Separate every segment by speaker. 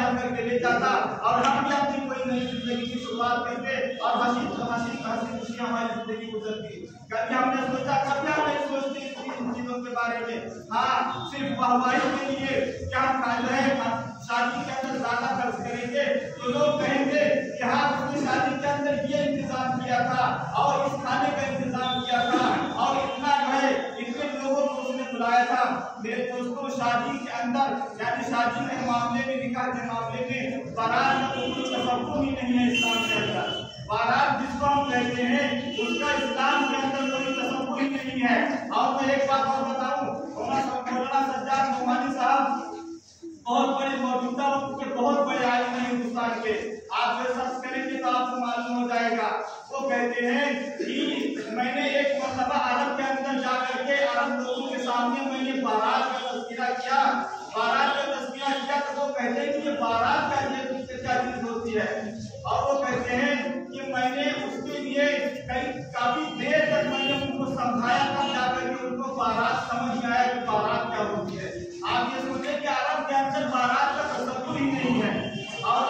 Speaker 1: ब्याह करके ले जाता और हम भी अपनी कोई नई जिंदगी की शुरुआत करते और हंसी खुशी हमारी जिंदगी गुजरती। कभी हमने सोचा, कभी हम नहीं सोचते इन चीजों के बारे में। हाँ, सिर्फ वाहवाही के लिए क्या हम शादी के अंदर ज्यादा खर्च करेंगे तो लोग कहेंगे कि हाँ, उसने शादी के अंदर ये इंतजाम किया था और इस खाने का इंतजाम किया था और इतना जो है इतने लोगों को उसने बुलाया था। मेरे दोस्तों, शादी के अंदर यानी शादी के मामले में, निकाह के मामले में बारात का कोई तसव्वुर ही नहीं है इस्लाम के अंदर। बारात जिसको हम कहते हैं उसका इस्लाम के अंदर कोई तसव्वुर ही नहीं है। और मैं एक बात और बताऊं, मौलाना सज्जाद नोमानी साहब बहुत बड़े मौजूदा वक्त के बहुत बड़े आलिम हैं हिंदुस्तान के। आप जो सर्च करेंगे तो आपको मालूम हो जाएगा। वो कहते हैं कि मैंने एक मरतबा अरब के अंदर जाकर के अरब लोगों के सामने मैंने बारात का तज़किरा किया। बारात का तज़किरा किया तो वो कहते हैं कि ये बारात का क्या चीज होती है। और वो कहते हैं कि मैंने उसके लिए काफी देर तक मैंने उनको समझाया, तब जाकर के उनको बारात समझ में आया कि बारात क्या होती है। आप ये सोचे कि अरब के अंदर बारात का तसव्वुर ही नहीं है। और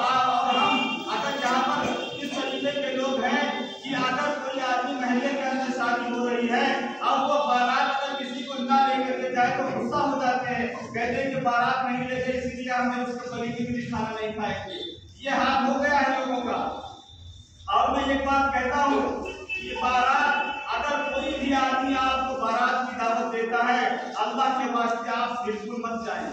Speaker 1: हम अगर यहाँ पर इस तरीके के लोग हैं कि अगर कोई आदमी महल्ले के अंदर शादी हो रही है और वो बारात अगर किसी को ना लेकर के जाए तो गुस्सा हो जाते हैं, कहते हैं कि बारात नहीं ले गए इसलिए हमें उसको बली भी खाना नहीं खाएंगे। ये हाल हो गया है लोगों का। और मैं एक बात कहता हूँ कि बारात, अगर कोई भी आदमी आपको बारात की दावत देता है, अल्लाह के वास्ते आप बिल्कुल मत जाएं,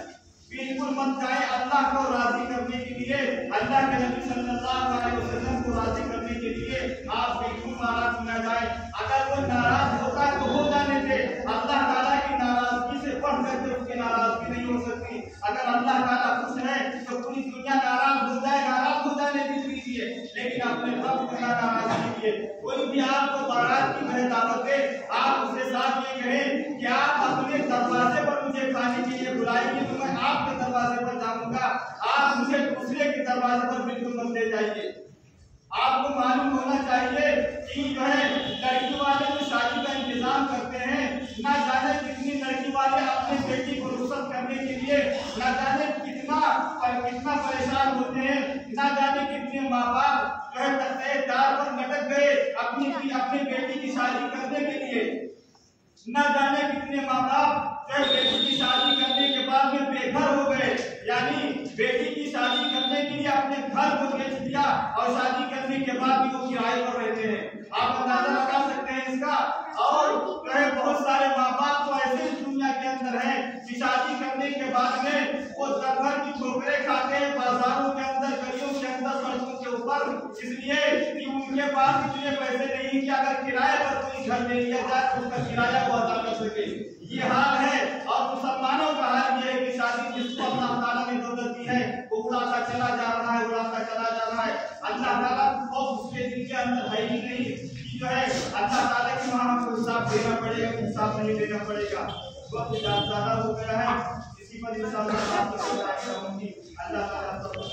Speaker 1: बिल्कुल मत जाएं। अल्लाह को राजी करने के लिए, अल्लाह के नबी सल्लल्लाहु अलैहि वसल्लम को राजी करने के लिए आप बिल्कुल नाराज न जाएं। अगर वो नाराज होता है तो हो जाने दे, अल्लाह ताला की नाराजगी से बढ़ करके उसकी नाराजगी नहीं हो सकती। अगर अल्लाह ताला खुश है तो पूरी दुनिया नाराज हो जाए, नाराज हो जाने दीजिए, लेकिन अपने रब को नाराज कीजिए। कोई भी आपको बारात की दावत दे, आप उसके साथ ये कहें कि आप अपने दरवाजे पर मुझे खाने के लिए बुलाएंगे तो मैं आपके दरवाजे पर जाऊंगा, आप मुझे दूसरे के दरवाजे पर बिल्कुल मत ले जाइए। आपको मालूम होना चाहिए कि जो है लड़की वाले जो शादी का इंतजाम करते हैं, ना जाने कितनी लड़की वाले अपने बेटी को रुखसत करने के लिए ना जाने कितना परेशान होते हैं, ना जाने कितने माँ बाप जो है तख्ते-ए-दार पर लटक गए अपनी बेटी की शादी करने के लिए। न जाने कितने माँ बाप जो बेटी की शादी करने के बाद में बेघर हो गए, यानी बेटी की शादी करने के लिए अपने घर को बेच दिया और शादी करने के बाद भी वो किराए पर रहते हैं। आप अंदाजा लगा सकते हैं इसका। और बहुत सारे माँ बाप तो ऐसे दुनिया के अंदर हैं कि शादी करने के बाद में वो दरभर की ठोकरें खाते हैं बाजारों के अंदर, गलियों के अंदर, सड़कों के ऊपर, इसलिए कि उनके पास इतने पैसे नहीं कि अगर किराए पर कोई घर ले लिया जाए तो उसका किराया वो अदा कर सके। ये हाल है। और मुसलमानों का हाल ये है कि शादी जिसको अल्लाह ताला ने दौलत दी है वो उड़ाता चला जा रहा है, उड़ाता चला जा रहा है। अल्लाह ताला को उसके दिल के अंदर है ही नहीं कि जो है अल्लाह ताला की वहाँ हमको हिसाब देना पड़ेगा, हिसाब नहीं देना पड़ेगा। वक्त ज्यादा हो गया है, इसी पर इंशाअल्लाह बात करना चाहूंगी। अल्लाह ताला सबको